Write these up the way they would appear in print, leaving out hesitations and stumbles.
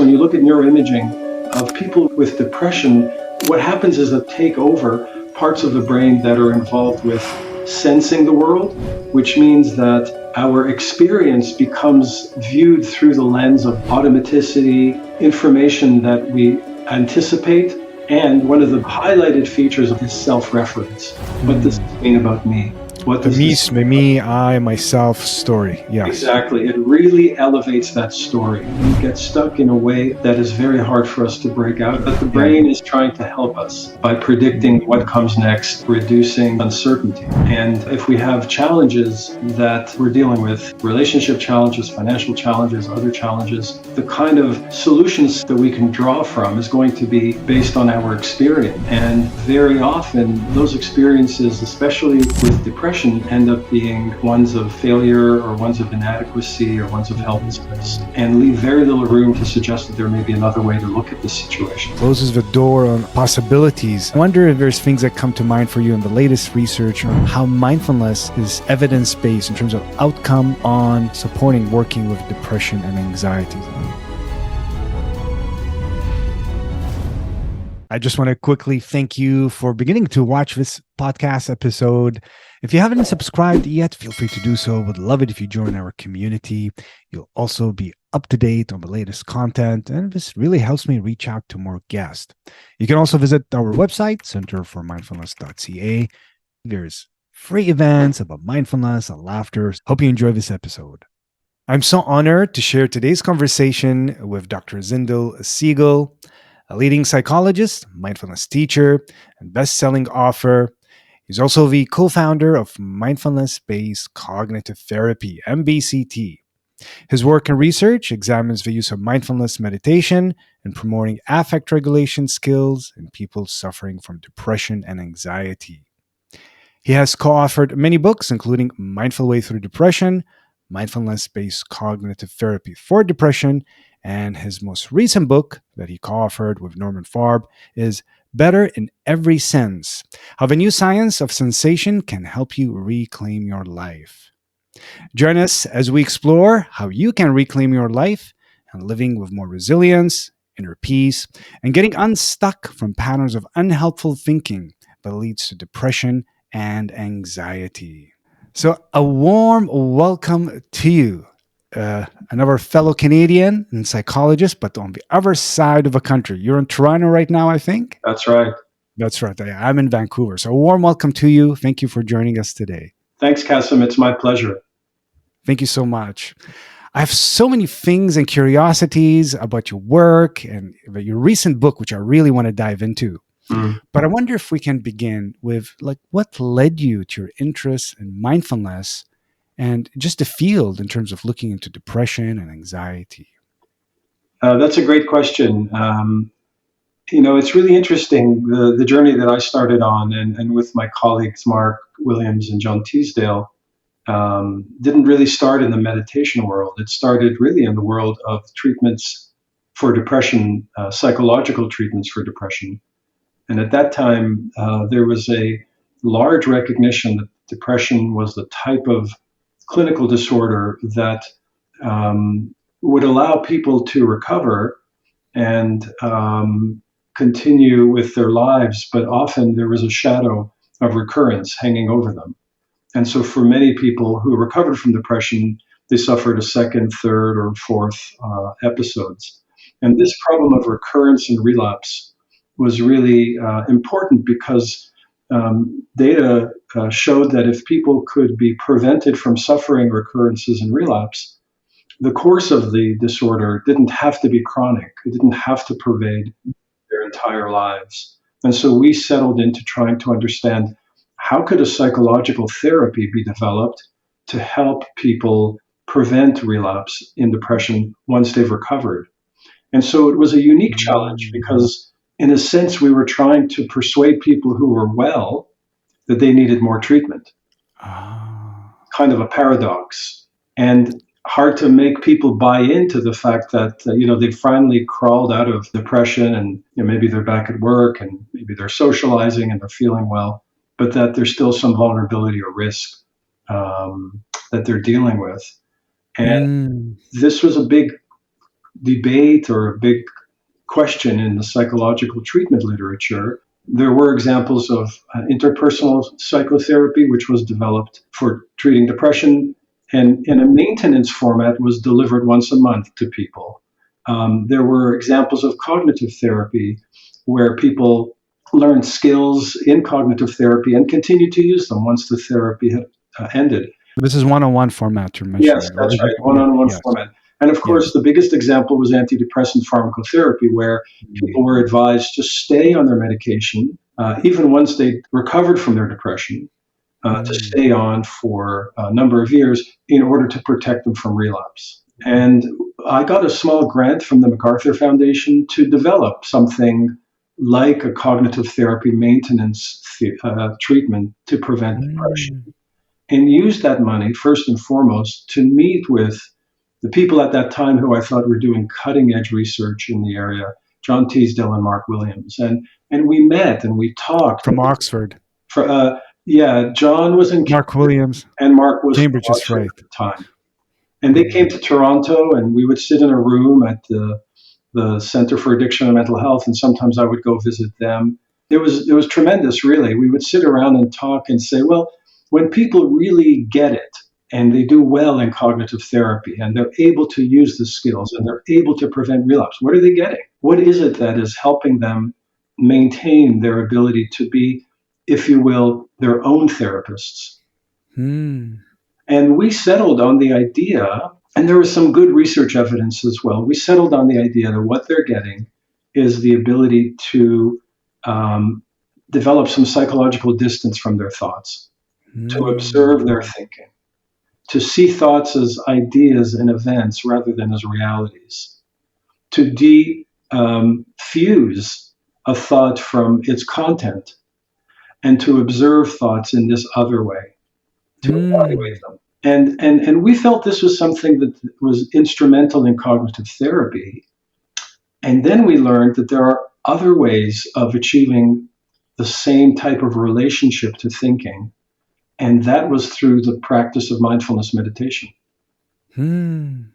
when you look at neuroimaging of people with depression, what happens is that take over parts of the brain that are involved with sensing the world, which means that our experience becomes viewed through the lens of automaticity, information that we anticipate, and one of the highlighted features of this self-reference. What does this mean about me? What The does this me, I, myself story. Yes. Exactly. It really elevates that story. We get stuck in a way that is very hard for us to break out. But the brain is trying to help us by predicting what comes next, reducing uncertainty. And if we have challenges that we're dealing with, relationship challenges, financial challenges, other challenges, the kind of solutions that we can draw from is going to be based on our experience. And very often, those experiences, especially with depression, end up being ones of failure or ones of inadequacy or ones of helplessness, and leave very little room to suggest that there may be another way to look at this situation. Closes the door on possibilities. I wonder if there's things that come to mind for you in the latest research on how mindfulness is evidence-based in terms of outcome on supporting working with depression and anxiety. I just want to quickly thank you for beginning to watch this podcast episode. If you haven't subscribed yet, feel free to do so. Would love it if you join our community. You'll also be up to date on the latest content, and this really helps me reach out to more guests. You can also visit our website, centerformindfulness.ca. There's free events about mindfulness and laughter. Hope you enjoy this episode. I'm so honored to share today's conversation with Dr. Zindel Segal, a leading psychologist, mindfulness teacher, and best-selling author. He's also the co-founder of Mindfulness-Based Cognitive Therapy, MBCT. His work and research examines the use of mindfulness meditation in promoting affect regulation skills in people suffering from depression and anxiety. He has co-authored many books, including Mindful Way Through Depression, Mindfulness-Based Cognitive Therapy for Depression, and his most recent book that he co-authored with Norman Farb is Better in Every Sense: How the New Science of Sensation Can Help You Reclaim Your Life. Join us as we explore how you can reclaim your life and living with more resilience, inner peace, and getting unstuck from patterns of unhelpful thinking that leads to depression and anxiety. So a warm welcome to you. Another fellow Canadian and psychologist, but on the other side of the country. You're in Toronto right now, I think? That's right. That's right. I'm in Vancouver. So a warm welcome to you. Thank you for joining us today. Thanks, Kasim. It's my pleasure. Thank you so much. I have so many things and curiosities about your work and about your recent book, which I really want to dive into. But I wonder if we can begin with what led you to your interest in mindfulness and just the field in terms of looking into depression and anxiety? That's a great question. It's really interesting, the journey that I started on, and with my colleagues, Mark Williams and John Teasdale, didn't really start in the meditation world. It started really in the world of treatments for depression, psychological treatments for depression. And at that time, there was a large recognition that depression was the type of clinical disorder that would allow people to recover and continue with their lives, but often there was a shadow of recurrence hanging over them. And so for many people who recovered from depression, they suffered a second, third, or fourth episodes. And this problem of recurrence and relapse was really important because data showed that if people could be prevented from suffering recurrences and relapse, the course of the disorder didn't have to be chronic. It didn't have to pervade their entire lives. And so we settled into trying to understand, how could a psychological therapy be developed to help people prevent relapse in depression once they've recovered? And so it was a unique challenge because, in a sense, we were trying to persuade people who were well that they needed more treatment. Kind of a paradox. And hard to make people buy into the fact that, they finally crawled out of depression and maybe they're back at work and maybe they're socializing and they're feeling well, but that there's still some vulnerability or risk that they're dealing with. And this was a big debate or a big question in the psychological treatment literature. There were examples of interpersonal psychotherapy, which was developed for treating depression, and in a maintenance format was delivered once a month to people. There were examples of cognitive therapy where people learned skills in cognitive therapy and continued to use them once the therapy had ended. This is one-on-one format you're Yes, mentioning, or that's is right, it? one Yeah. on one Yes. format. And of course, Yes. the biggest example was antidepressant pharmacotherapy, where people were advised to stay on their medication, even once they recovered from their depression, to Mm. stay on for a number of years in order to protect them from relapse. And I got a small grant from the MacArthur Foundation to develop something like a cognitive therapy maintenance treatment to prevent depression, Mm. and used that money first and foremost to meet with the people at that time who I thought were doing cutting edge research in the area, John Teasdale and Mark Williams. And we met and we talked. From Oxford. For, yeah, John was in Mark Williams. and Mark was from Cambridge is Oxford right. at the time. And they came to Toronto, and we would sit in a room at the Center for Addiction and Mental Health, and sometimes I would go visit them. It was tremendous, really. We would sit around and talk and say, well, when people really get it and they do well in cognitive therapy and they're able to use the skills and they're able to prevent relapse, what are they getting? What is it that is helping them maintain their ability to be, if you will, their own therapists? Mm. And we settled on the idea, and there was some good research evidence as well. We settled on the idea that what they're getting is the ability to develop some psychological distance from their thoughts, to observe their thinking, to see thoughts as ideas and events rather than as realities, to fuse a thought from its content, and to observe thoughts in this other way, to evaluate Mm. them. And we felt this was something that was instrumental in cognitive therapy. And then we learned that there are other ways of achieving the same type of relationship to thinking. And that was through the practice of mindfulness meditation. Mm.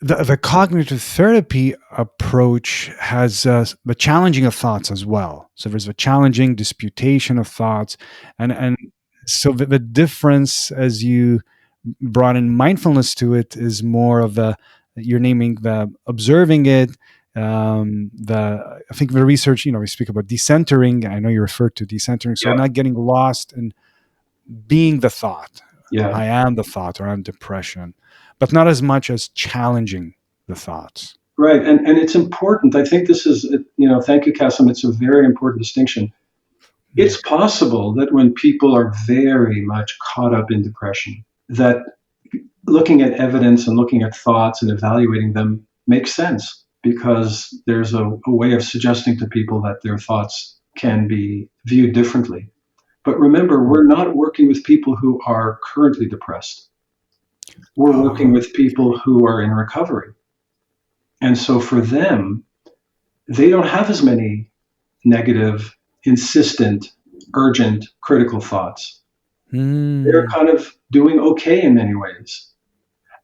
The cognitive therapy approach has the challenging of thoughts as well. So there's a challenging disputation of thoughts, and so the difference, as you brought in mindfulness to it, is more of the, you're naming the observing it. I think the research, we speak about decentering. I know you referred to decentering, so Yeah. not getting lost in being the thought. Yeah. I am the thought, or I'm depression, but not as much as challenging the thoughts. Right. And it's important. I think this is, thank you, Kasim. It's a very important distinction. It's possible that when people are very much caught up in depression, that looking at evidence and looking at thoughts and evaluating them makes sense, because there's a way of suggesting to people that their thoughts can be viewed differently. But remember, we're not working with people who are currently depressed. We're working with people who are in recovery. And so for them, they don't have as many negative, insistent, urgent, critical thoughts. They're kind of doing okay in many ways.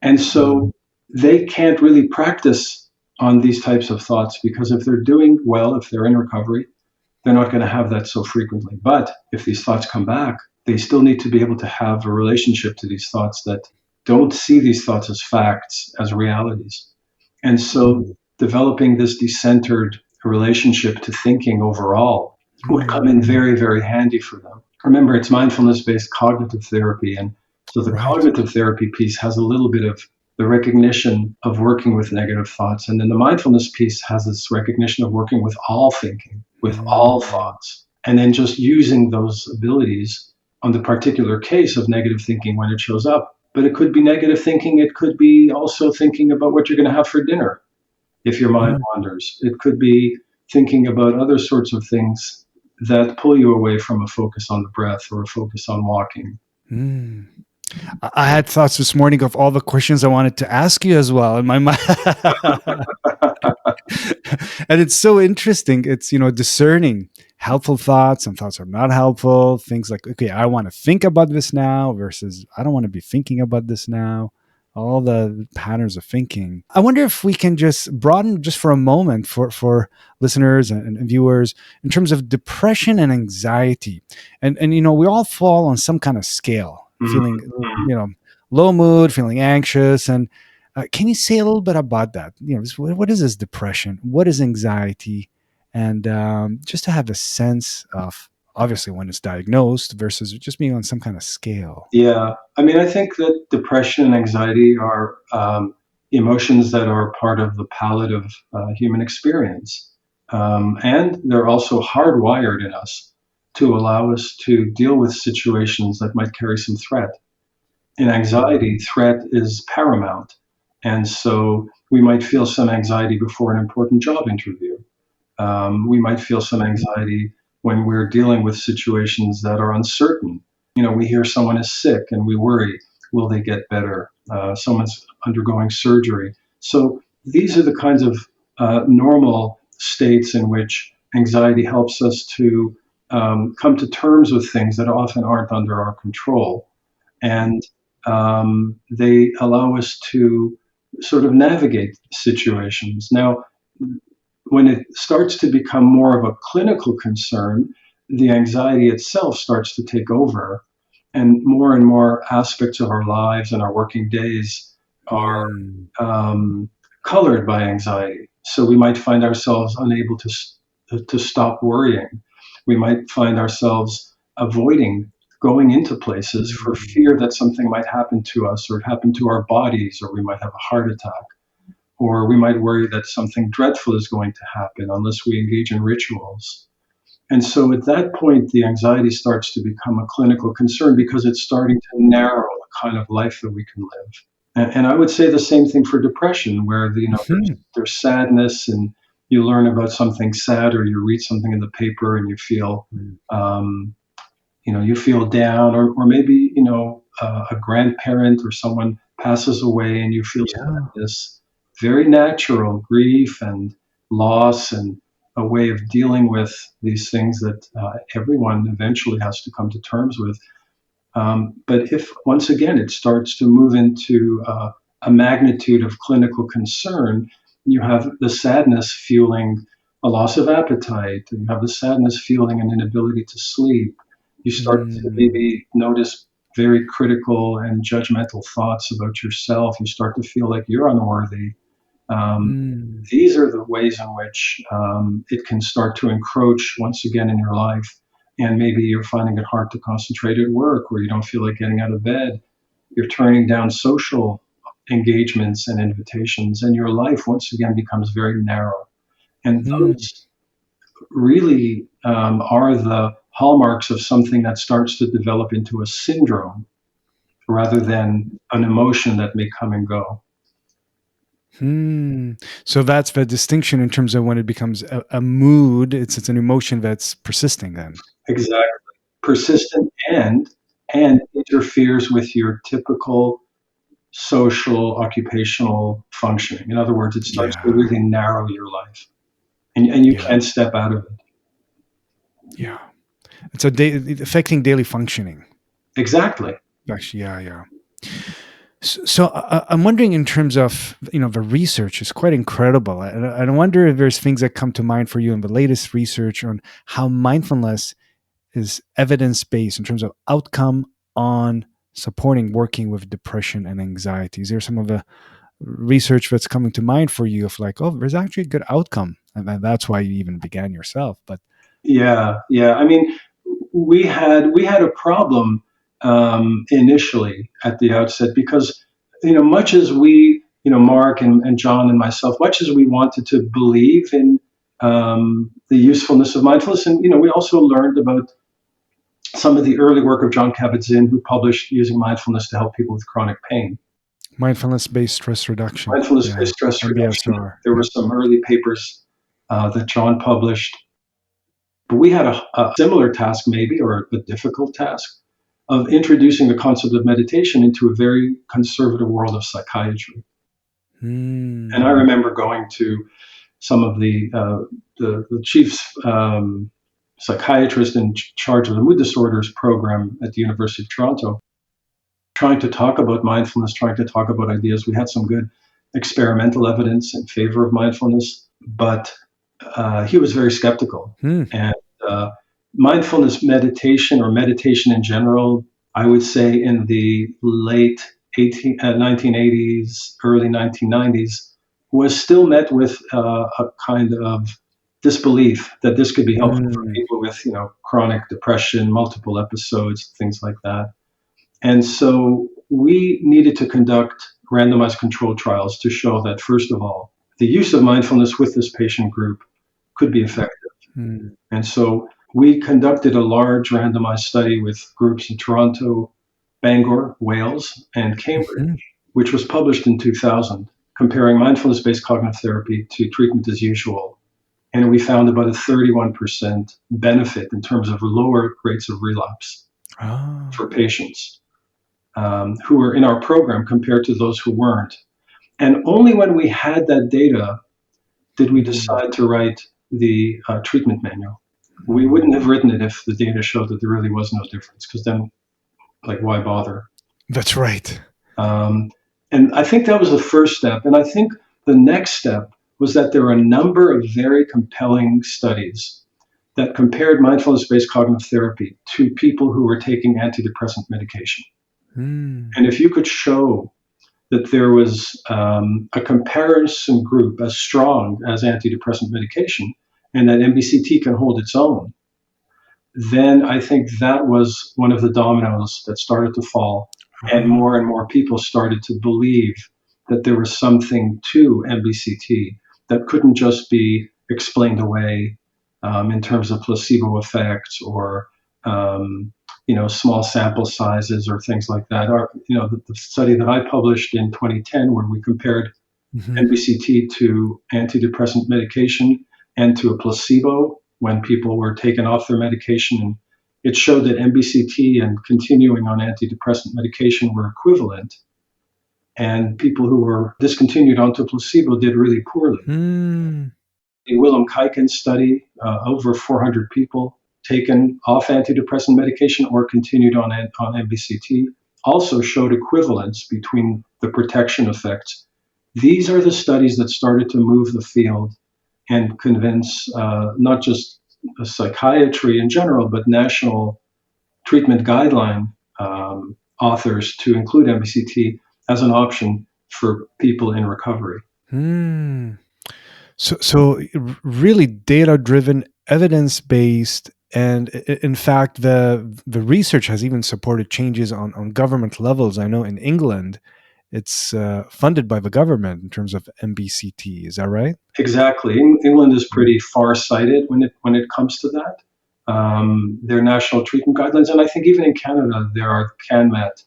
And so they can't really practice on these types of thoughts, because if they're doing well, if they're in recovery, they're not going to have that so frequently. But if these thoughts come back, they still need to be able to have a relationship to these thoughts that don't see these thoughts as facts, as realities. And so developing this decentered relationship to thinking overall would come in very, very handy for them. Remember, it's mindfulness-based cognitive therapy. And so the cognitive therapy piece has a little bit of the recognition of working with negative thoughts. And then the mindfulness piece has this recognition of working with all thinking, with all thoughts, and then just using those abilities on the particular case of negative thinking when it shows up. But it could be negative thinking. It could be also thinking about what you're going to have for dinner if your mind wanders. It could be thinking about other sorts of things that pull you away from a focus on the breath or a focus on walking. I had thoughts this morning of all the questions I wanted to ask you as well in my mind. And it's so interesting. It's, discerning helpful thoughts and thoughts are not helpful. Things like, okay, I want to think about this now versus I don't want to be thinking about this now. all the patterns of thinking. I wonder if we can just broaden just for a moment for listeners and viewers in terms of depression and anxiety. And we all fall on some kind of scale, feeling Mhm. low mood, feeling anxious. And can you say a little bit about that? What is this depression? What is anxiety? And just to have a sense of obviously when it's diagnosed versus just being on some kind of scale. Yeah, I mean, I think that depression and anxiety are emotions that are part of the palette of human experience. And they're also hardwired in us to allow us to deal with situations that might carry some threat. In anxiety, threat is paramount. And so we might feel some anxiety before an important job interview. We might feel some anxiety when we're dealing with situations that are uncertain. We hear someone is sick and we worry, will they get better? Someone's undergoing surgery. So these are the kinds of normal states in which anxiety helps us to come to terms with things that often aren't under our control. And they allow us to sort of navigate situations. Now, when it starts to become more of a clinical concern, the anxiety itself starts to take over, and more aspects of our lives and our working days are Mm. um, colored by anxiety. So we might find ourselves unable to stop worrying. We might find ourselves avoiding going into places for Mm. fear that something might happen to us or happen to our bodies, or we might have a heart attack, or we might worry that something dreadful is going to happen unless we engage in rituals. And so at that point, the anxiety starts to become a clinical concern because it's starting to narrow the kind of life that we can live. And I would say the same thing for depression, where Mhm. there's sadness, and you learn about something sad, or you read something in the paper, and Mm. um, you feel down, or maybe a grandparent or someone passes away, and you feel Yeah. sadness. Very natural grief and loss, and a way of dealing with these things that everyone eventually has to come to terms with. But if once again it starts to move into a magnitude of clinical concern, you have the sadness fueling a loss of appetite, you have the sadness fueling an inability to sleep. You start to Mm. maybe notice very critical and judgmental thoughts about yourself. You start to feel like you're unworthy. Um, Mm. these are the ways in which it can start to encroach once again in your life. And maybe you're finding it hard to concentrate at work, or you don't feel like getting out of bed. You're turning down social engagements and invitations, and your life once again becomes very narrow. And Mm. those really are the hallmarks of something that starts to develop into a syndrome rather than an emotion that may come and go. Hmm. So that's the distinction in terms of when it becomes a mood. It's an emotion that's persisting. Then. Exactly. Persistent and interferes with your typical social occupational functioning. In other words, it starts to Yeah. really narrow your life, and you Yeah. can't step out of it. Yeah. It's affecting daily functioning. Exactly. Actually, yeah, yeah. So I'm wondering in terms of the research is quite incredible. I wonder if there's things that come to mind for you in the latest research on how mindfulness is evidence based in terms of outcome on supporting working with depression and anxiety. Is there some of the research that's coming to mind for you of like, oh, there's actually a good outcome, and that's why you even began yourself? But Yeah, yeah. I mean, we had a problem initially at the outset because much as we, Mark and John and myself, much as we wanted to believe in the usefulness of mindfulness, and we also learned about some of the early work of John Kabat-Zinn, who published using mindfulness to help people with chronic pain. mindfulness based stress reduction, yeah, Mindfulness-based stress reduction. MBSR, There were yeah. some early papers that John published, but we had a similar task, maybe, or a difficult task, of introducing the concept of meditation into a very conservative world of psychiatry. And I Hmm. remember going to some of the chief psychiatrist in charge of the mood disorders program at the University of Toronto. trying to talk about mindfulness, trying to talk about ideas. We had some good experimental evidence in favor of mindfulness, but he was very skeptical. Hmm. And mindfulness meditation, or meditation in general, I would say in the late 1980s, early 1990s, was still met with a kind of disbelief that this could be helpful for Hmm. people with, chronic depression, multiple episodes, things like that. And so we needed to conduct randomized controlled trials to show that, first of all, the use of mindfulness with this patient group could be effective. Hmm. And so we conducted a large randomized study with groups in Toronto, Bangor, Wales, and Cambridge, Hmm. which was published in 2000, comparing mindfulness-based cognitive therapy to treatment as usual. And we found about a 31% benefit in terms of lower rates of relapse Ah. for patients who were in our program compared to those who weren't. And only when we had that data did we Hmm. decide to write the treatment manual. We Hmm. wouldn't have written it if the data showed that there really was no difference, because then, like, why bother? That's right. Um, and I think that was the first step. And I think the next step was that there were a number of very compelling studies that compared mindfulness based cognitive therapy to people who were taking antidepressant medication. Hmm. And if you could show that there was a comparison group as strong as antidepressant medication, and that MBCT can hold its own, then I think that was one of the dominoes that started to fall, Ah. and more people started to believe that there was something to MBCT that couldn't just be explained away in terms of placebo effects, or small sample sizes or things like that. The study that I published in 2010, where we compared Mhm. MBCT to antidepressant medication and to a placebo when people were taken off their medication. And it showed that MBCT and continuing on antidepressant medication were equivalent. And people who were discontinued onto placebo did really poorly. Hmm. The Willem Kuyken study, over 400 people taken off antidepressant medication or continued on MBCT, also showed equivalence between the protection effects. These are the studies that started to move the field and convince not just psychiatry in general, but national treatment guideline authors to include MBCT as an option for people in recovery. Hmm. So really data driven, evidence based, and in fact, the research has even supported changes on government levels. I know in England, it's funded by the government in terms of MBCT. Is that right? Exactly. England is pretty far-sighted when it comes to that. Their national treatment guidelines, and I think even in Canada there are CanMet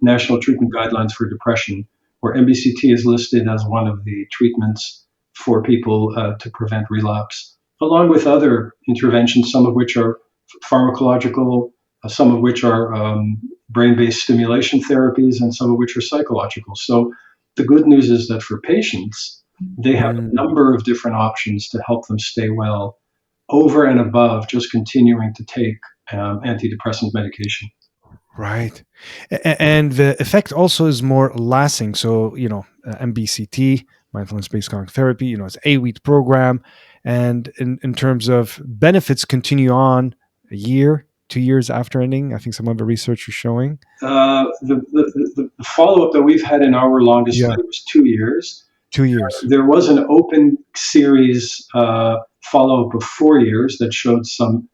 national treatment guidelines for depression, where MBCT is listed as one of the treatments for people to prevent relapse, along with other interventions, some of which are pharmacological, some of which are brain-based stimulation therapies, and some of which are psychological. So the good news is that for patients, they have a Hmm. number of different options to help them stay well, over and above just continuing to take antidepressant medication. Right. And the effect also is more lasting. So, MBCT, mindfulness based cognitive therapy, it's an 8-week program. And in terms of benefits, continue on a year, 2 years after ending. I think some of the research is showing. The follow up that we've had in our longest Yeah, study was 2 years. 2 years. There was an open series follow up of 4 years that showed some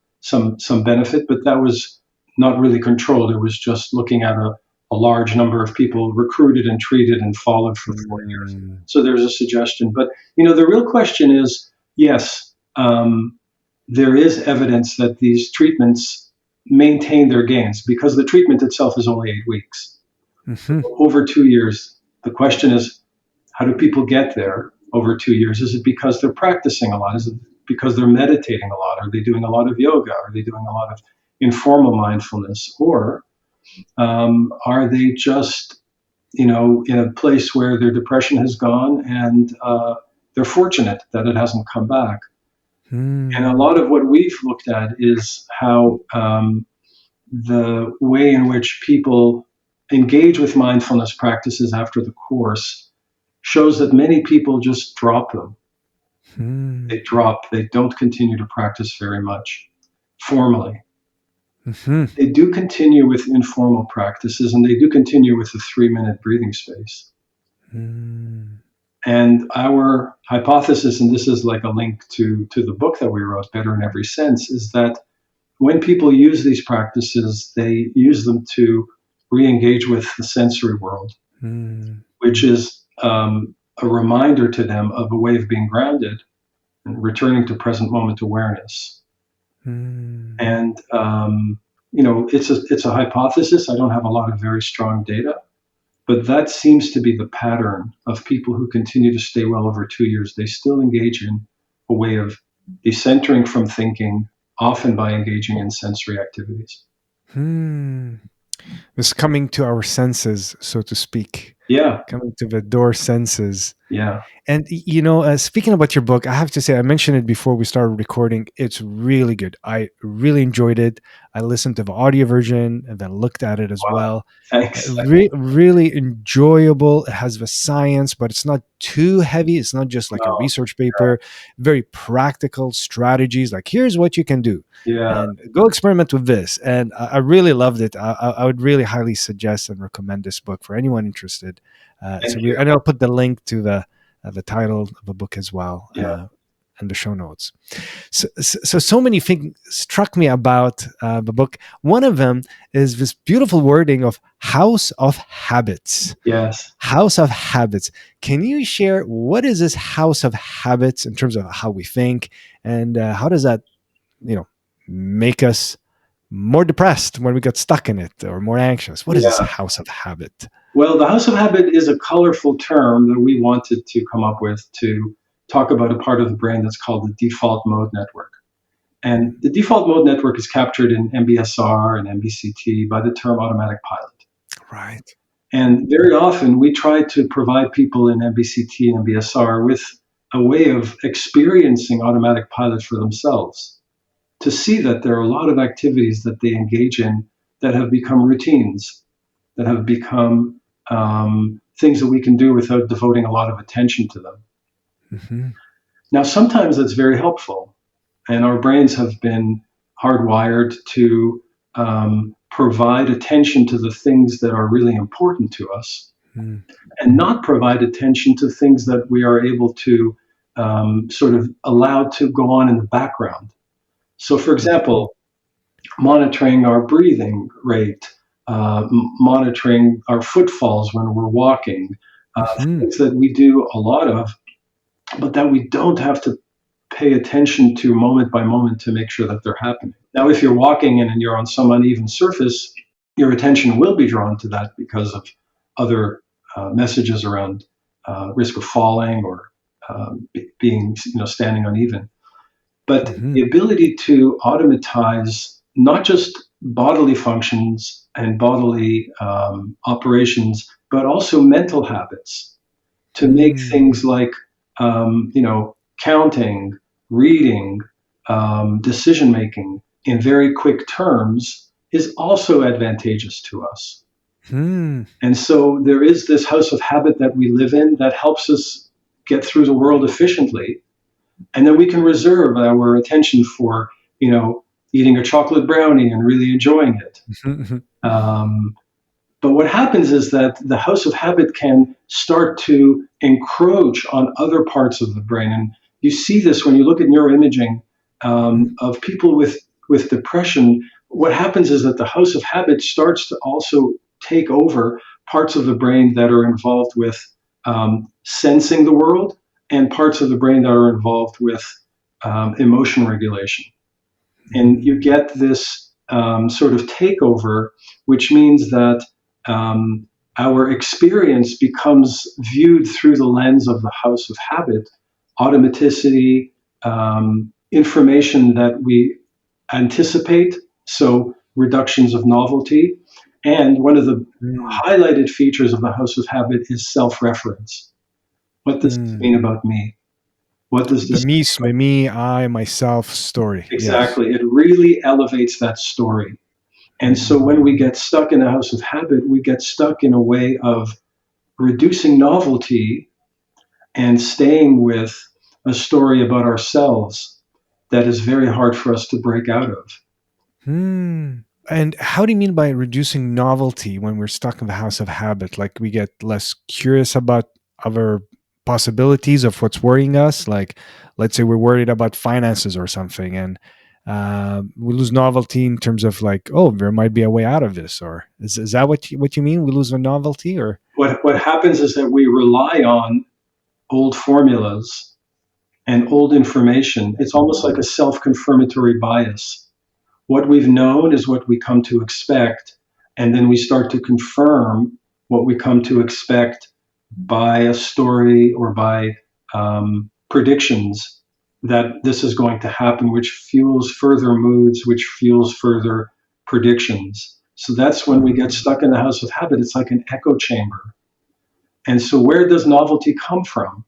benefit, but that was not really controlled. It was just looking at a large number of people recruited and treated and followed for 4 years. Mm. So there's a suggestion. But the real question is, yes, there is evidence that these treatments maintain their gains because the treatment itself is only 8 weeks. Hmm. Over 2 years, the question is, how do people get there over 2 years? Is it because they're practicing a lot? Is it because they're meditating a lot? Are they doing a lot of yoga? Are they doing a lot of informal mindfulness? Or are they just, in a place where their depression has gone and they're fortunate that it hasn't come back? And a Mm. lot of what we've looked at is how the way in which people engage with mindfulness practices after the course shows that many people just drop them. Hmm. They drop, they don't continue to practice very much formally. Hmm. They do continue with informal practices, and they do continue with the 3-minute breathing space. Hmm. And our hypothesis, and this is like a link to the book that we wrote, Better in Every Sense, is that when people use these practices, they use them to re-engage with the sensory world, Hmm. which is a reminder to them of a way of being grounded and returning to present moment awareness. Hmm. And it's a hypothesis. I don't have a lot of very strong data, but that seems to be the pattern of people who continue to stay well over 2 years. They still engage in a way of decentering from thinking, often by engaging in sensory activities. Hmm. It's coming to our senses, so to speak, Yeah, coming to the door senses. yeah. And speaking about your book, I have to say I mentioned it before we started recording. It's really good. I really enjoyed it. I listened to the audio version and then looked at it as Wow. well. Thanks. Really enjoyable. It has the science, but it's not too heavy. It's not just like a No. research paper. Very practical strategies. Like here's what you can do, Yeah. and go experiment with this. And I really loved it. I would really highly suggest and recommend this book for anyone interested. Thank you. And I'll put the link to the title of the book as well, Yeah. in the show notes. So many things struck me about the book. One of them is this beautiful wording of house of habits. Yes. House of habits. Can you share what is this house of habits in terms of how we think, and how does that, make us more depressed when we get stuck in it, or more anxious? What is this Yeah. house of habit? Well, the house of habit is a colorful term that we wanted to come up with to talk about a part of the brain that's called the default mode network. And the default mode network is captured in MBSR and MBCT by the term automatic pilot. Right. And very often we try to provide people in MBCT and MBSR with a way of experiencing automatic pilot for themselves, to see that there are a lot of activities that they engage in that have become routines, that have become things that we can do without devoting a lot of attention to them. Mm-hmm. Now, sometimes that's very helpful, and our brains have been hardwired to provide attention to the things that are really important to us, Mm. and not provide attention to things that we are able to sort of allow to go on in the background. So, for Mhm. example, monitoring our breathing rate, monitoring our footfalls when we're walking, Mhm. things that we do a lot of, but that we don't have to pay attention to moment by moment to make sure that they're happening. Now, if you're walking and you're on some uneven surface, your attention will be drawn to that because of other messages around risk of falling or being, standing uneven. But the Mhm. ability to automatize not just bodily functions and bodily operations, but also mental habits, to make Mm. things like counting, reading, decision making in very quick terms is also advantageous to us. Mm. And so there is this house of habit that we live in that helps us get through the world efficiently, and then we can reserve our attention for eating a chocolate brownie and really enjoying it. Mhm. Um, but what happens is that the house of habit can start to encroach on other parts of the brain. And you see this when you look at neuroimaging Mhm. of people with depression. What happens is that the house of habit starts to also take over parts of the brain that are involved with sensing the world, and parts of the brain that are involved with emotion regulation. And you Mm. get this sort of takeover, which means that um, our experience becomes viewed through the lens of the house of habit, automaticity, information that we anticipate, so reductions of novelty. And one of the Mm. highlighted features of the house of habit is self reference. What does this Mm. mean about me? What does The this me, I, myself story. Yes. exactly? It really elevates that story. And so when we get stuck in a house of habit, we get stuck in a way of reducing novelty and staying with a story about ourselves that is very hard for us to break out of. Hmm. And how do you mean by reducing novelty when we're stuck in the house of habit? Like we get less curious about other possibilities of what's worrying us. Like, let's say we're worried about finances or something, and we lose novelty in terms of like, oh, there might be a way out of this. Or is that what you mean? We lose the novelty, or What happens is that we rely on old formulas and old information. It's almost like a self confirmatory bias. What we've known is what we come to expect, and then we start to confirm what we come to expect by a story or by predictions that this is going to happen, which fuels further moods, which fuels further predictions. So that's when we get stuck in the house of habit. It's like an echo chamber. And so, where does novelty come from?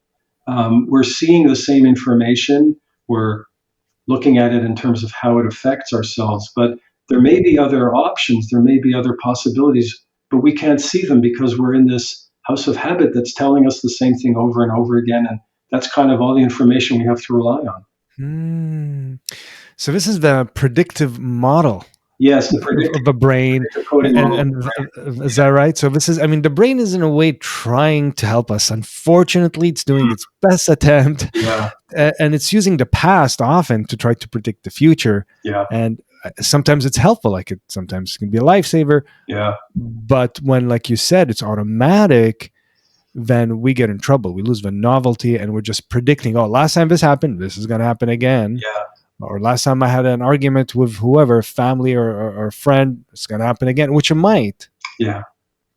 We're seeing the same information. We're looking at it in terms of how it affects ourselves. But there may be other options, there may be other possibilities, but we can't see them because we're in this house of habit that's telling us the same thing over and over again. And that's kind of all the information we have to rely on. hmm. So this is the predictive model Yes, the of the brain, predictive coding model. and is that right? So this is, I mean, the brain is in a way trying to help us. Unfortunately, it's doing its best attempt, Yeah, and it's using the past often to try to predict the future. yeah, And sometimes it's helpful, like it sometimes can be a lifesaver. yeah, But when, like you said, it's automatic, then we get in trouble. We lose the novelty, and we're just predicting. Oh, last time this happened, this is going to happen again. yeah, Or last time I had an argument with whoever, family or friend, it's going to happen again, which it might. yeah,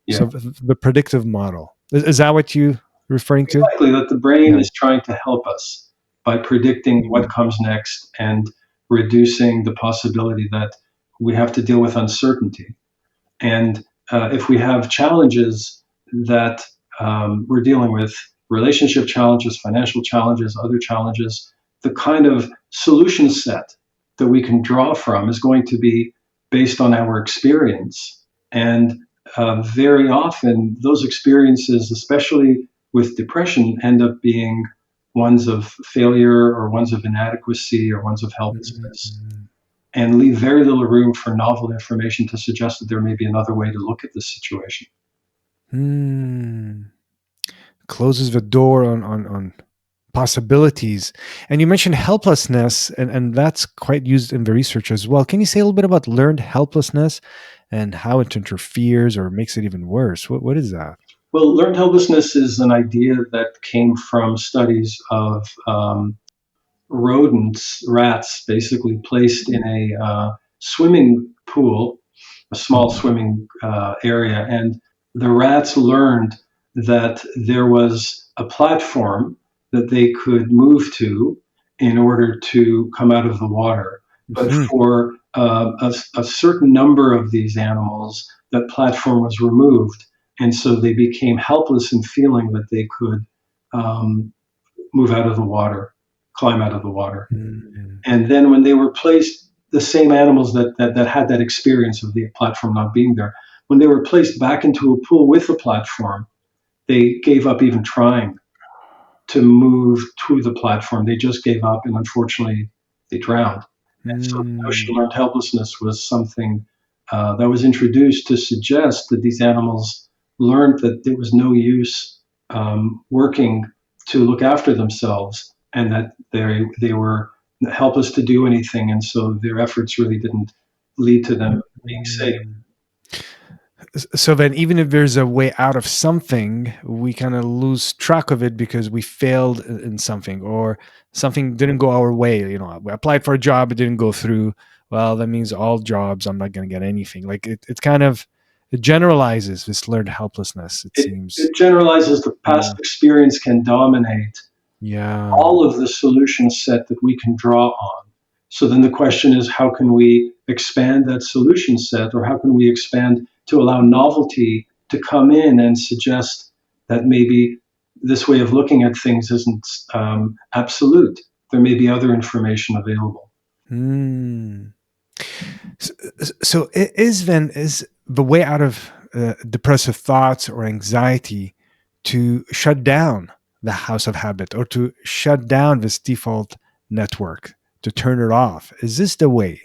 yeah. So the predictive model, is that what you referring to? Likely that the brain Yeah. is trying to help us by predicting what comes next and reducing the possibility that we have to deal with uncertainty. And if we have challenges that we're dealing with, relationship challenges, financial challenges, other challenges, the kind of solution set that we can draw from is going to be based on our experience. And very often, those experiences, especially with depression, end up being ones of failure or ones of inadequacy or ones of helplessness, Mm. and leave very little room for novel information to suggest that there may be another way to look at this situation. Hmm. Closes the door on possibilities. And you mentioned helplessness, and that's quite used in the research as well. Can you say a little bit about learned helplessness and how it interferes or makes it even worse? What is that? Well, learned helplessness is an idea that came from studies of rodents, rats, basically placed in a swimming pool, a small swimming area, and the rats learned that there was a platform that they could move to in order to come out of the water. But Mhm. for a certain number of these animals, that platform was removed, and so they became helpless in feeling that they could um, move out of the water, climb out of the water. Mm. And then when they were placed, the same animals that had that experience of the platform not being there, when they were placed back into a pool with the platform, they gave up even trying to move to the platform. They just gave up, and unfortunately, they drowned. And so the notion Mm. of learned helplessness was something that was introduced to suggest that these animals learned that there was no use working to look after themselves, and that they were helpless to do anything, and so their efforts really didn't lead to them being safe. Mm. So then, even if there's a way out of something, we kind of lose track of it because we failed in something, or something didn't go our way. You know, we applied for a job, it didn't go through. Well, that means all jobs, I'm not going to get anything. Like it kind of, it generalizes this learned helplessness, it seems. It generalizes the past Yeah. experience can dominate Yeah. all of the solution set that we can draw on. So then the question is, how can we expand that solution set, or how can we expand to allow novelty to come in and suggest that maybe this way of looking at things isn't absolute? There may be other information available. Hmm. So, so is the way out of depressive thoughts or anxiety to shut down the house of habit, or to shut down this default network, to turn it off? Is this the way?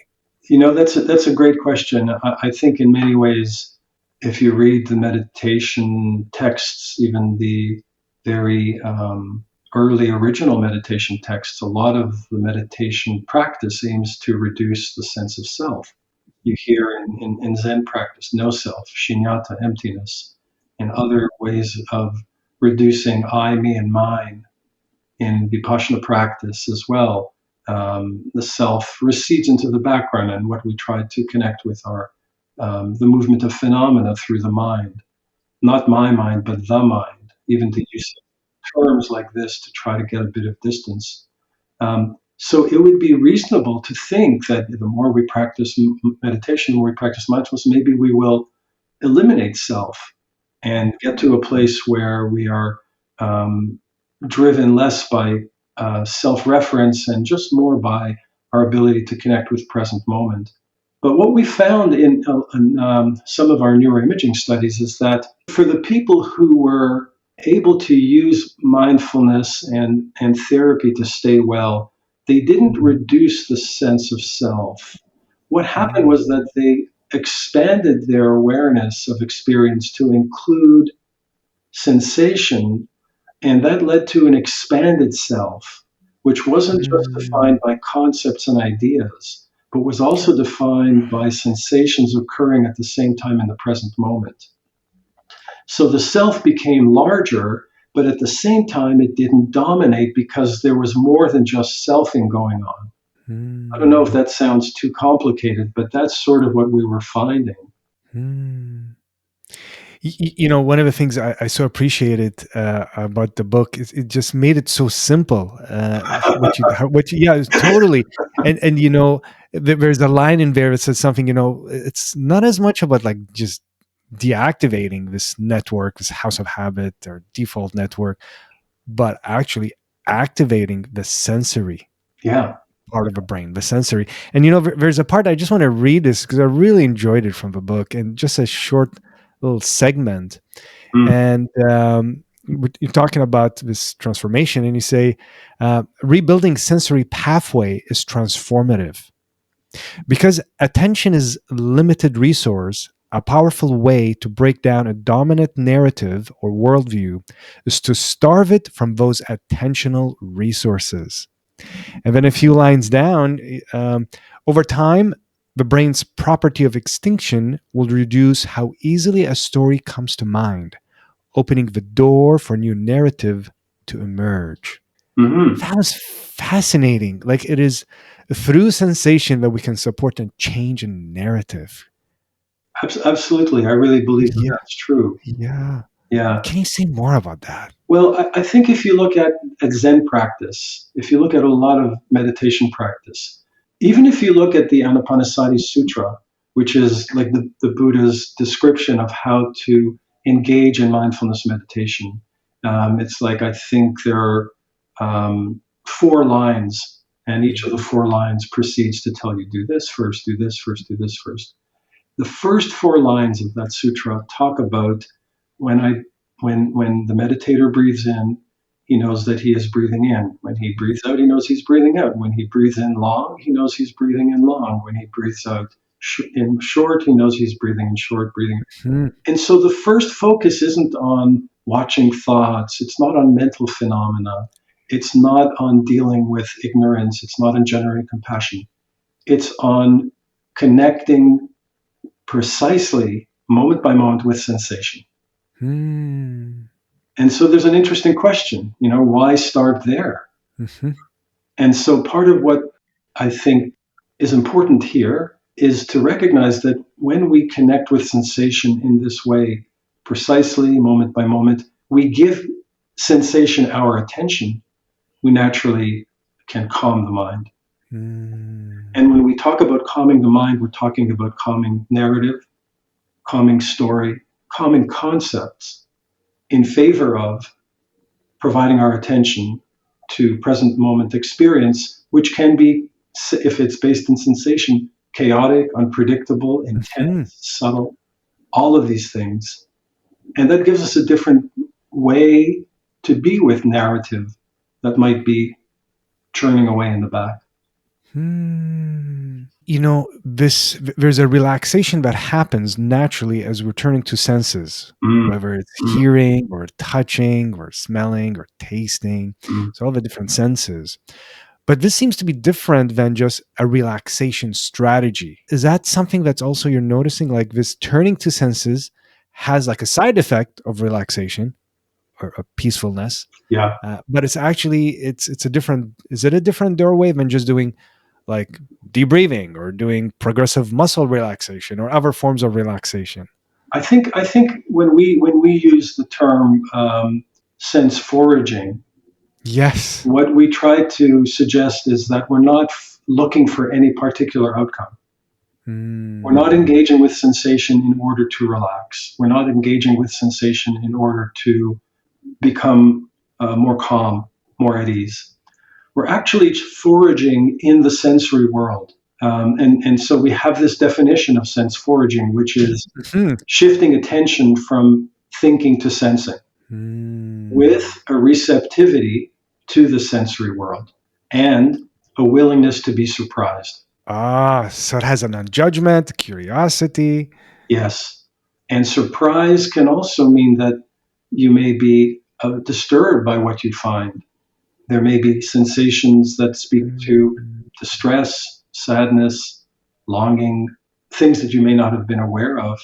That's a great question. I think in many ways, if you read the meditation texts, even the very early original meditation texts, a lot of the meditation practice aims to reduce the sense of self. You hear in Zen practice, no self, shunyata, emptiness, and other ways of reducing I, me, and mine in Vipassana practice as well. The self recedes into the background, and what we try to connect with are the movement of phenomena through the mind, not my mind, but the mind, even to use terms like this to try to get a bit of distance. So it would be reasonable to think that the more we practice meditation, the more we practice mindfulness, maybe we will eliminate self and get to a place where we are um, driven less by self-reference and just more by our ability to connect with present moment. But what we found in some of our neuroimaging studies is that for the people who were able to use mindfulness and therapy to stay well, they didn't reduce the sense of self. What happened was Mm, that they expanded their awareness of experience to include sensation, and that led to an expanded self, which wasn't just defined mm, by concepts and ideas, but was also defined by sensations occurring at the same time in the present moment. So the self became larger, but at the same time, it didn't dominate because there was more than just selfing going on. I don't know if mm, that sounds too complicated, but that's sort of what we were finding. mm. One of the things I so appreciated about the book is it just made it so simple. Yeah, totally. And there's a line in there that says something. It's not as much about like just deactivating this network, this house of habit or default network, but actually activating the sensory Yeah. part of the brain, the sensory. And there's a part I just want to read this because I really enjoyed it from the book, and just a short little segment. Mm. And you're talking about this transformation, and you say rebuilding sensory pathway is transformative because attention is limited resource. A powerful way to break down a dominant narrative or worldview is to starve it from those attentional resources. And then a few lines down, over time, the brain's property of extinction will reduce how easily a story comes to mind, opening the door for new narrative to emerge. Hmm. That was fascinating. Like it is through sensation that we can support and change a narrative. Absolutely. I really believe that Yeah. that's true. Yeah. Yeah. Can you say more about that? Well, I think if you look at Zen practice, if you look at a lot of meditation practice, even if you look at the Anapanasati Sutra, which is like the Buddha's description of how to engage in mindfulness meditation, it's like I think there are four lines, and each of the four lines proceeds to tell you do this first, do this first, do this first. The first four lines of that sutra talk about when I when the meditator breathes in, he knows that he is breathing in. When he breathes out, he knows he's breathing out. When he breathes in long, he knows he's breathing in long. When he breathes out in short, he knows he's breathing in short, breathing. Hmm. And so the first focus isn't on watching thoughts. It's not on mental phenomena. It's not on dealing with ignorance. It's not on generating compassion. It's on connecting precisely moment by moment with sensation. Hmm. And so there's an interesting question, why start there? Mhm. And so part of what I think is important here is to recognize that when we connect with sensation in this way, precisely moment by moment, we give sensation our attention, we naturally can calm the mind. Hmm. And when we talk about calming the mind, we're talking about calming narrative, calming story, calming concepts in favor of providing our attention to present moment experience, which can be, if it's based in sensation, chaotic, unpredictable, intense, Mhm. subtle, all of these things. And that gives us a different way to be with narrative that might be churning away in the back. There's a relaxation that happens naturally as we're turning to senses, Mm, whether it's mm, hearing or touching or smelling or tasting. mm. So all the different senses. But this seems to be different than just a relaxation strategy. Is that something that's also you're noticing? Like this turning to senses has like a side effect of relaxation or of peacefulness, Yeah. but it's a different. Is it a different doorway than just doing like debriefing or doing progressive muscle relaxation or other forms of relaxation? I think when we use the term sense foraging, Yes. what we try to suggest is that we're not looking for any particular outcome. We're not Mm, engaging with sensation in order to relax. We're not engaging with sensation in order to become more calm, more at ease. We're actually foraging in the sensory world. And so we have this definition of sense foraging, which is mhm, shifting attention from thinking to sensing with mm. a receptivity to the sensory world and a willingness to be surprised. So it has a non-judgment, curiosity. Yes. And surprise can also mean that you may be disturbed by what you find. There may be sensations that speak to Mm, distress, sadness, longing, things that you may not have been aware of.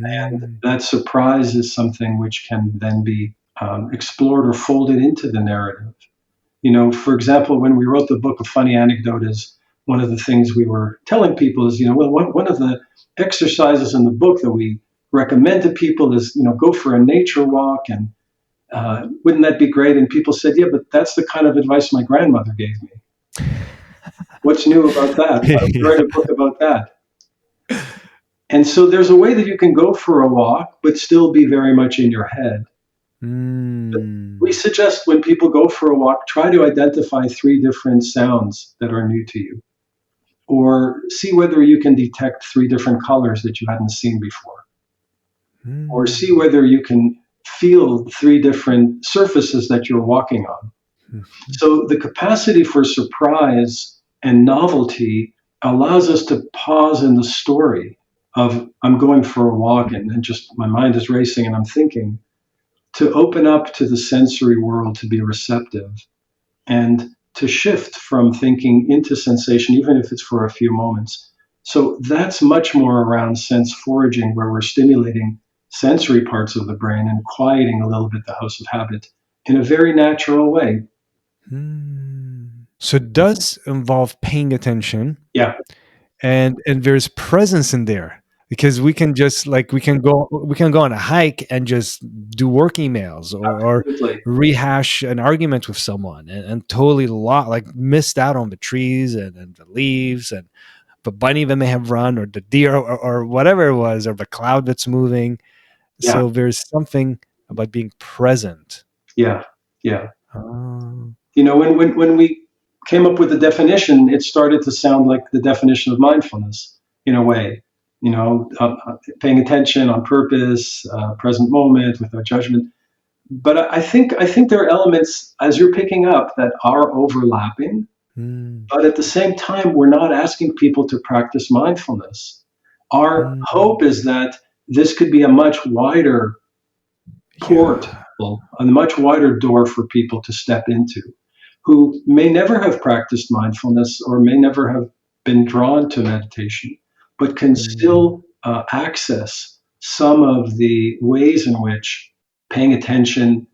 And mm, that surprise is something which can then be explored or folded into the narrative. For example, when we wrote the book, A Funny Anecdote is one of the things we were telling people is, well, one of the exercises in the book that we recommend to people is, go for a nature walk and wouldn't that be great? And people said, yeah, but that's the kind of advice my grandmother gave me. What's new about that? Why don't you yeah. write a book about that? And so there's a way that you can go for a walk, but still be very much in your head. We Mm, suggest when people go for a walk, try to identify 3 different sounds that are new to you, or see whether you can detect 3 different colors that you hadn't seen before, or see mm, whether you can feel 3 different surfaces that you're walking on. mhm, So the capacity for surprise and novelty allows us to pause in the story of I'm going for a walk and just my mind is racing and I'm thinking, to open up to the sensory world, to be receptive and to shift from thinking into sensation, even if it's for a few moments. So that's much more around sense foraging, where we're stimulating sensory parts of the brain and quieting a little bit the house of habit in a very natural way. So it does involve paying attention, Yeah, and there's presence in there because we can just like we can go on a hike and just do work emails or absolutely. rehash an argument with someone and totally like missed out on the trees and the leaves and the bunny that may have run or the deer or whatever it was or the cloud that's moving. Yeah, So there's something about being present. yeah, yeah. Oh. When we came up with the definition, it started to sound like the definition of mindfulness in a way. Paying attention on purpose, present moment, without judgment. But I think there are elements, as you're picking up, that are overlapping. Mm, But at the same time, we're not asking people to practice mindfulness. Our mm, hope is that this could be a much wider port, yeah. a much wider door for people to step into who may never have practiced mindfulness or may never have been drawn to meditation, but can Mm, still access some of the ways in which paying attention,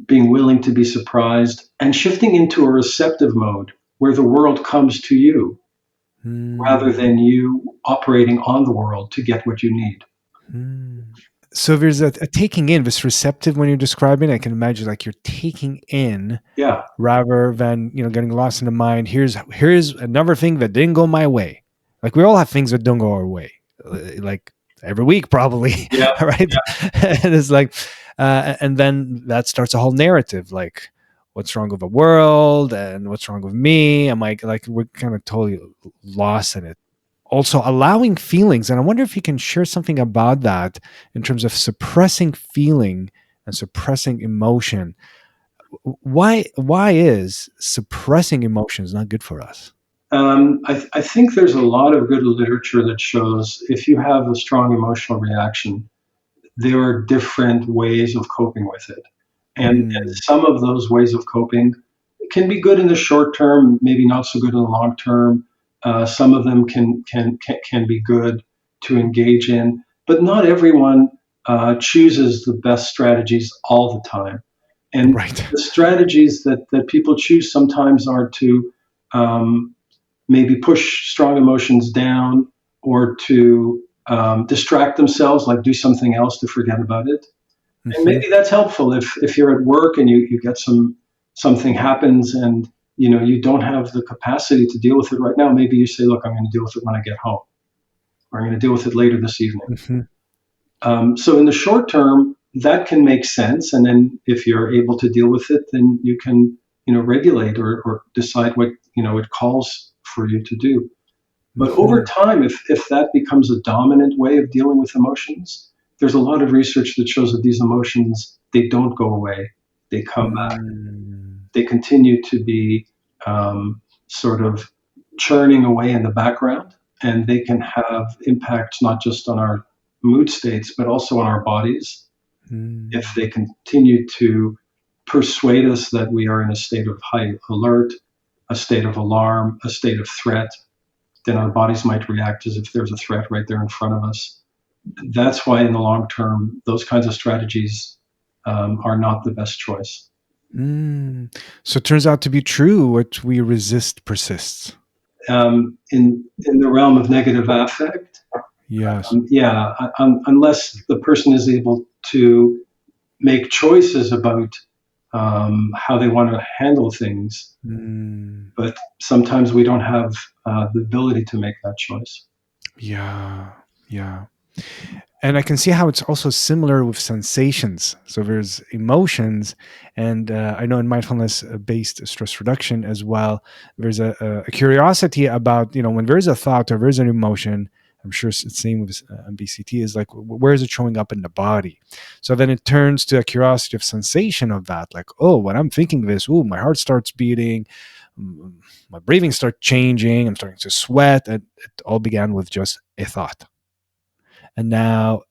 being willing to be surprised, and shifting into a receptive mode where the world comes to you rather mm, than you operating on the world to get what you need. mm. So there's a taking in, this receptive when you're describing. I can imagine like you're taking in Yeah, rather than getting lost in the mind. Here's another thing that didn't go my way. Like we all have things that don't go our way, like every week probably, yeah, right? And it's like, and then that starts a whole narrative, like what's wrong with the world and what's wrong with me. Am I like we're kind of totally lost in it. also allowing feelings. And I wonder if you can share something about that in terms of suppressing feeling and suppressing emotion. Why is suppressing emotions not good for us? I think there's a lot of good literature that shows if you have a strong emotional reaction, there are different ways of coping with it. And Mm, some of those ways of coping can be good in the short term, maybe not so good in the long term. Some of them can be good to engage in, but not everyone chooses the best strategies all the time. And right. the strategies that people choose sometimes are to um, maybe push strong emotions down or to distract themselves, like do something else to forget about it. And Hmm. maybe that's helpful if you're at work and you get something happens and you don't have the capacity to deal with it right now. Maybe you say, look, I'm going to deal with it when I get home, or I'm going to deal with it later this evening. Hmm. So in the short term, that can make sense. And then if you're able to deal with it, then you can regulate or decide what it calls for you to do. But over Hmm. time, if that becomes a dominant way of dealing with emotions, there's a lot of research that shows that these emotions, they don't go away. They come back. Mm, They continue to be sort of churning away in the background, and they can have impacts not just on our mood states, but also on our bodies if mm, they continue to persuade us that we are in a state of high alert, a state of alarm, a state of threat, then our bodies might react as if there's a threat right there in front of us. That's why, in the long term, those kinds of strategies are not the best choice. mm. So it turns out to be true. What we resist persists. In the realm of negative affect, Yes. yeah, unless the person is able to make choices about how they want to handle things, Mm, but sometimes we don't have the ability to make that choice. yeah. Yeah. And I can see how it's also similar with sensations. So there's emotions, and I know in mindfulness-based stress reduction as well, there's a curiosity about when there's a thought or there's an emotion. I'm sure it's the same with MBCT. Is like where is it showing up in the body? So then it turns to a curiosity of sensation of that. Like, oh, when I'm thinking this, oh, my heart starts beating, mm, my breathing starts changing, I'm starting to sweat, and it all began with just a thought, and now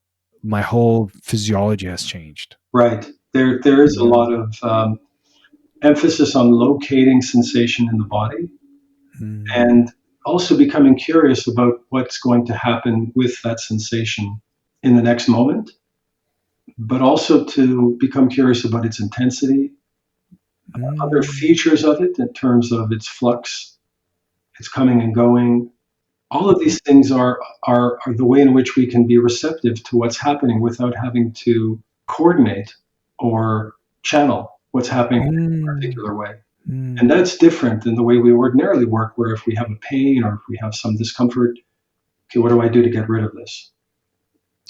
my whole physiology has changed. Right. There is a Yeah. lot of emphasis on locating sensation in the body Mm. and also becoming curious about what's going to happen with that sensation in the next moment, but also to become curious about its intensity, other Mm. features of it in terms of its flux, its coming and going. All of these things are the way in which we can be receptive to what's happening without having to coordinate or channel what's happening in a Mm. particular way. And Mm. that's different than the way we ordinarily work, where if we have a pain or if we have some discomfort, okay, what do I do to get rid of this?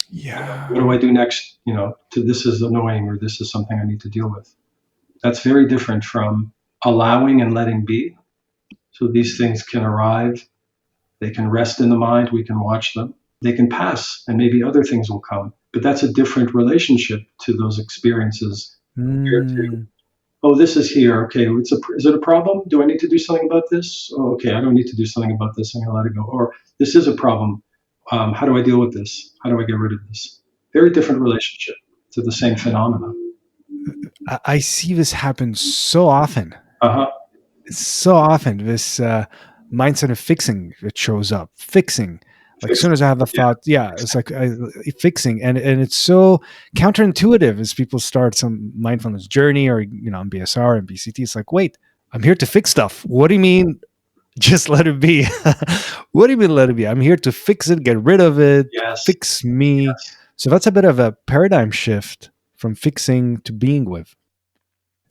What Yeah. do I do next? To this is annoying or this is something I need to deal with. That's very different from allowing and letting be. So these things can arrive, they can rest in the mind, we can watch them, they can pass, and maybe other things will come. But that's a different relationship to those experiences compared to, Mm. oh, this is here. Okay, is it a problem? Do I need to do something about this? Oh, okay, I don't need to do something about this. I'm going to let it go. Or this is a problem. How do I deal with this? How do I get rid of this? Very different relationship to the same phenomena. I see this happen so often. Uh huh. So often, this mindset of fixing that shows up. Fixing. Like as Fix soon it. as I have the Yeah. thought, yeah, it's like fixing, and it's so counterintuitive as people start some mindfulness journey or on BSR and BCT. It's like, wait, I'm here to fix stuff. What do you mean just let it be? What do you mean let it be? I'm here to fix it, get rid of it, Yes. fix me. Yes. So that's a bit of a paradigm shift from fixing to being with.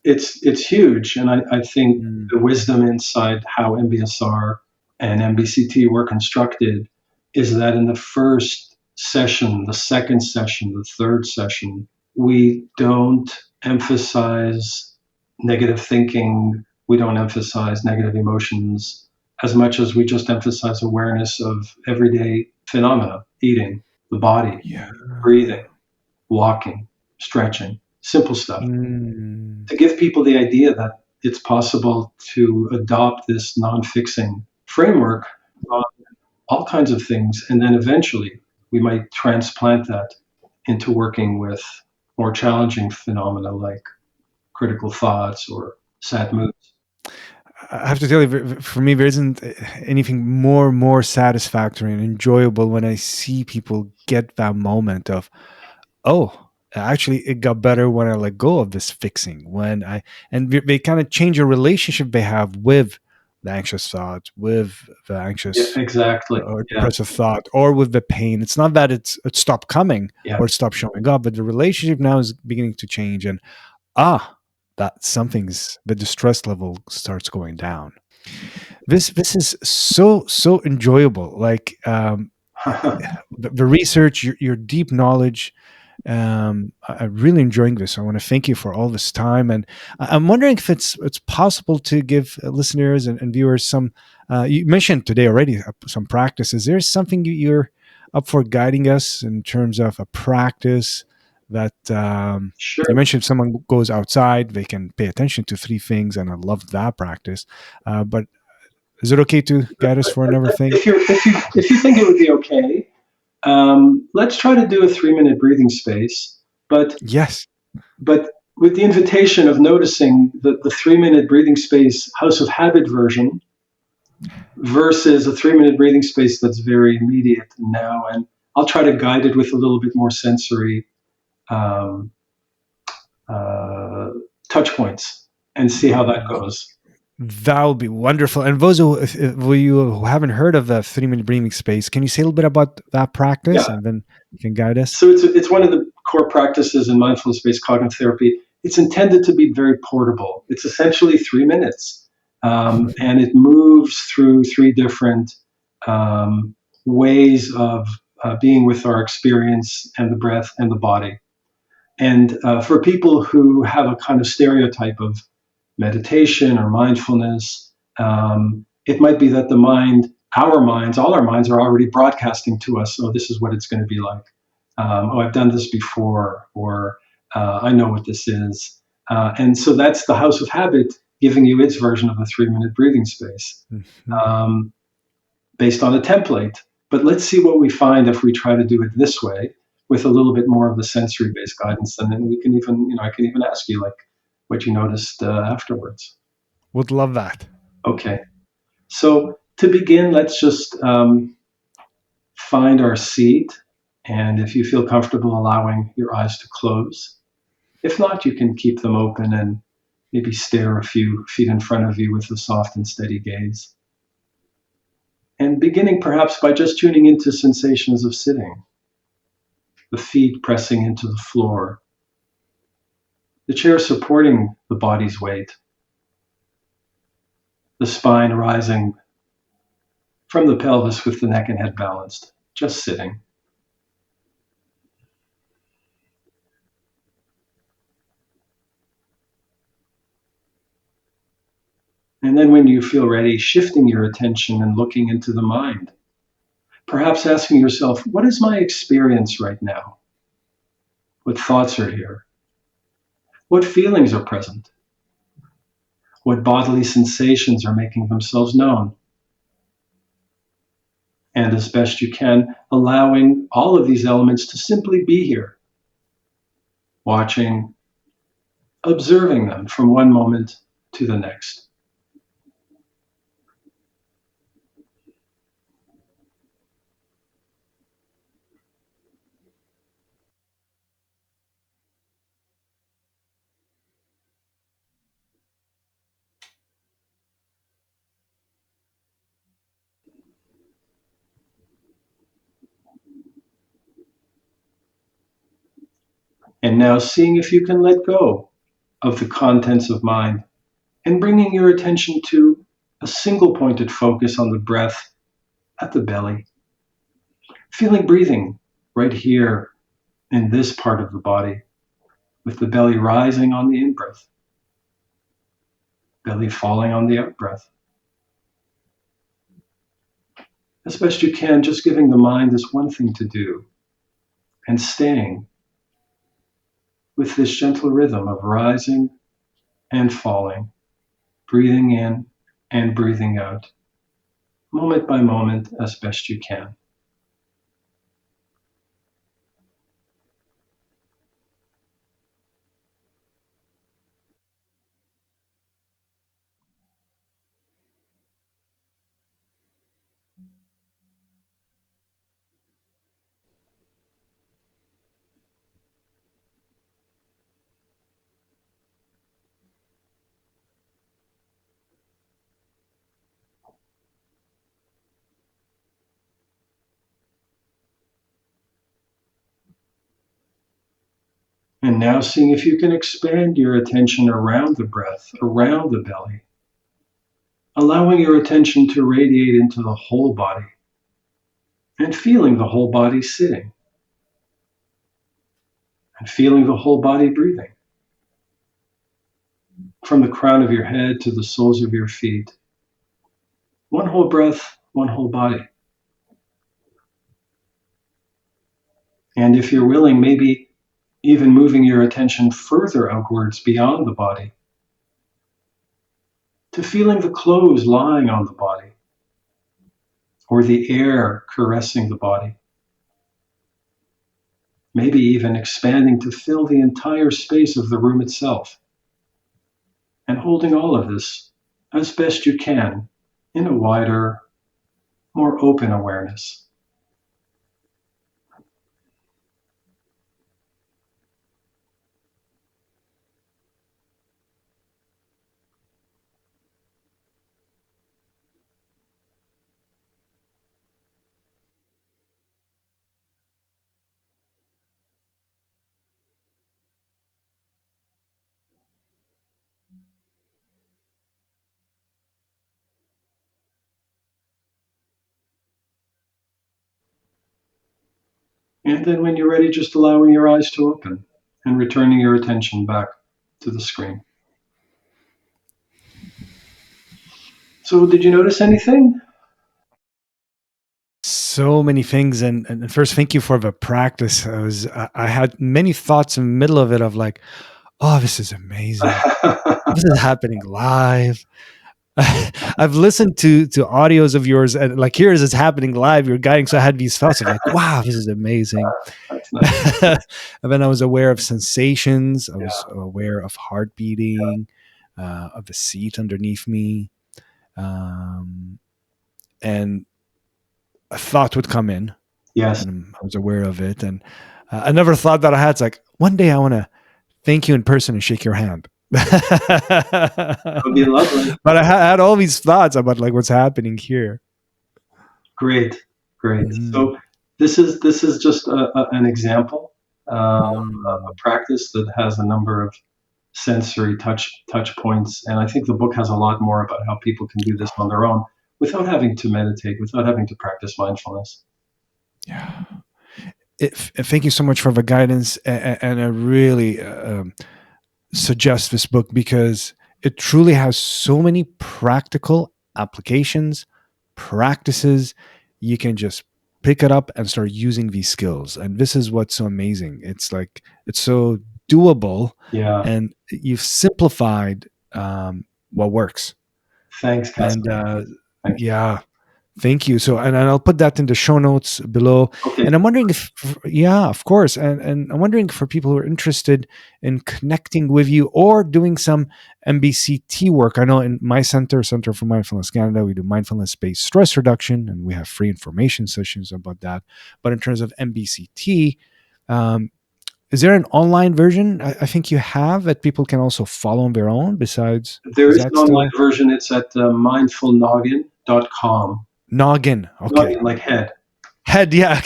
It's huge, and I think Mm. the wisdom inside how MBSR and MBCT were constructed is that in the first session, the second session, the third session, we don't emphasize negative thinking, we don't emphasize negative emotions as much as we just emphasize awareness of everyday phenomena, eating, the body, Yeah. breathing, walking, stretching, simple stuff, Mm. to give people the idea that it's possible to adopt this non-fixing framework on all kinds of things. And then eventually we might transplant that into working with more challenging phenomena like critical thoughts or sad moods. I have to tell you, for me, there isn't anything more satisfactory and enjoyable when I see people get that moment of, oh, actually, it got better when I let go of this fixing. When I and they kind of change a relationship they have with the anxious thought, with the Yeah, anxious exactly. or Yeah, depressive thought, or with the pain. It's not that it stopped coming yeah. or it stopped showing up, but the relationship now is beginning to change, and that something's the distress level starts going down. This is so enjoyable. Like the research, your deep knowledge. I'm really enjoying this. I want to thank you for all this time, and I'm wondering if it's possible to give listeners and viewers some. You mentioned today already some practice. Is there something you're up for guiding us in terms of a practice that you Sure. mentioned? If someone goes outside, they can pay attention to three things, and I love that practice. But is it okay to guide us for another thing? If you think it would be okay, let's try to do a 3 minute breathing space, but Yes. but with the invitation of noticing the 3 minute breathing space house of habit version versus a 3 minute breathing space that's very immediate now. And I'll try to guide it with a little bit more sensory um, uh, touch points and see how that goes. That would be wonderful. And those who haven't heard of the 3 minute breathing space, can you say a little bit about that practice, Yeah. and then you can guide us? So it's one of the core practices in mindfulness-based cognitive therapy. It's intended to be very portable. It's essentially 3 minutes, and it moves through three different um, ways of being with our experience and the breath and the body. And for people who have a kind of stereotype of meditation or mindfulness, it might be that the mind, our minds, all our minds are already broadcasting to us, oh, this is what it's going to be like. Oh, I've done this before, or I know what this is. And so that's the house of habit giving you its version of the 3 minute breathing space Mhm. um, based on a template. But let's see what we find if we try to do it this way with a little bit more of the sensory based guidance. And then we can even, I can even ask you like what you noticed afterwards. Would love that. Okay. So to begin, let's just find our seat. And if you feel comfortable allowing your eyes to close, if not, you can keep them open and maybe stare a few feet in front of you with a soft and steady gaze. And beginning perhaps by just tuning into sensations of sitting, the feet pressing into the floor, the chair supporting the body's weight, the spine rising from the pelvis with the neck and head balanced, just sitting. And then when you feel ready, shifting your attention and looking into the mind. Perhaps asking yourself, what is my experience right now? What thoughts are here? What feelings are present? What bodily sensations are making themselves known? And as best you can, allowing all of these elements to simply be here, watching, observing them from one moment to the next. And now seeing if you can let go of the contents of mind and bringing your attention to a single pointed focus on the breath at the belly, feeling breathing right here in this part of the body, with the belly rising on the in breath, belly falling on the out breath. as best you can, just giving the mind this one thing to do and staying with this gentle rhythm of rising and falling, breathing in and breathing out, moment by moment, as best you can. And now seeing if you can expand your attention around the breath, around the belly, allowing your attention to radiate into the whole body and feeling the whole body sitting and feeling the whole body breathing from the crown of your head to the soles of your feet. One whole breath, one whole body. And if you're willing, maybe even moving your attention further outwards beyond the body to feeling the clothes lying on the body or the air caressing the body. Maybe even expanding to fill the entire space of the room itself. And holding all of this as best you can in a wider, more open awareness. And then when you're ready, just allowing your eyes to open and returning your attention back to the screen. So, did you notice anything? So many things, and first, thank you for the practice. I had many thoughts in the middle of it of like, oh, this is amazing. This is happening live. I've listened to audios of yours, and like here is it's happening live. You're guiding, so I had these thoughts of like, wow, this is amazing. That's nice. And then I was aware of sensations. I was Yeah. aware of heart beating, of the seat underneath me, and a thought would come in, Yes, and I was aware of it. And another thought that I had is like, one day I want to thank you in person and shake your hand. But that would be lovely. I had all these thoughts about like what's happening here. Great, great. Mm. So, this is just an example, a Mm. practice that has a number of sensory touch points, and I think the book has a lot more about how people can do this on their own without having to meditate, without having to practice mindfulness. Yeah. Thank you so much for the guidance, and I really suggest this book because it truly has so many practical applications, practices. You can just pick it up and start using these skills, and this is what's so amazing. It's like it's so doable, Yeah. and you've simplified what works. Thanks, And Casper. Thank you. yeah, thank you. So, and I'll put that in the show notes below. Okay. And I'm wondering if, yeah, of course. And I'm wondering for people who are interested in connecting with you or doing some MBCT work. I know in my Center for Mindfulness Canada, we do mindfulness-based stress reduction, and we have free information sessions about that. But in terms of MBCT, um, is there an online version I think you have that people can also follow on their own besides? There Is is that an online still version. It's at mindfulnoggin.com. Noggin? Okay. Noggin, like head. Head, yeah.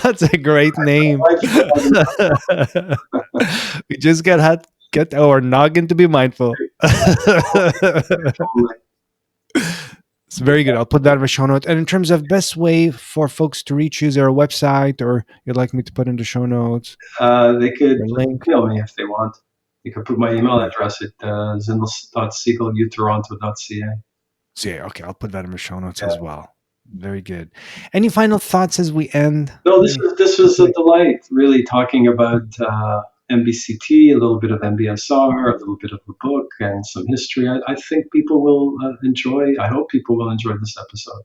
That's a great name. Mindfulnoggin. We just get our noggin to be mindful. Totally. It's very good. I'll put that in the show note. And in terms of best way for folks to reach you, is there a website or you'd like me to put in the show notes? They could Or link? email me if they want. You can put my email Great. address at zindel.segal@utoronto.ca. So yeah, okay, I'll put that in the show notes Yeah. as well. Very good. Any final thoughts as we end? No, Any, this was a like, delight. Really talking about MBCT, a little bit of MBSR, a little bit of a book, and some history. I think people will enjoy. I hope people will enjoy this episode.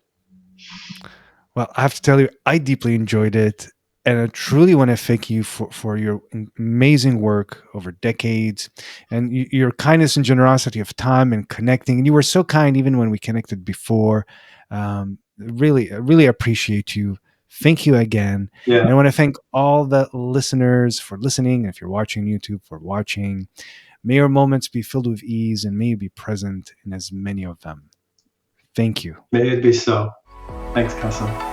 well, I have to tell you, I deeply enjoyed it. And I truly want to thank you for your amazing work over decades and your kindness and generosity of time and connecting. And you were so kind even when we connected before. Really, I really appreciate you. Thank you again. Yeah, And I want to thank all the listeners for listening. If you're watching YouTube, for watching. May your moments be filled with ease and may you be present in as many of them. Thank you. may it be so. Thanks, Kassim.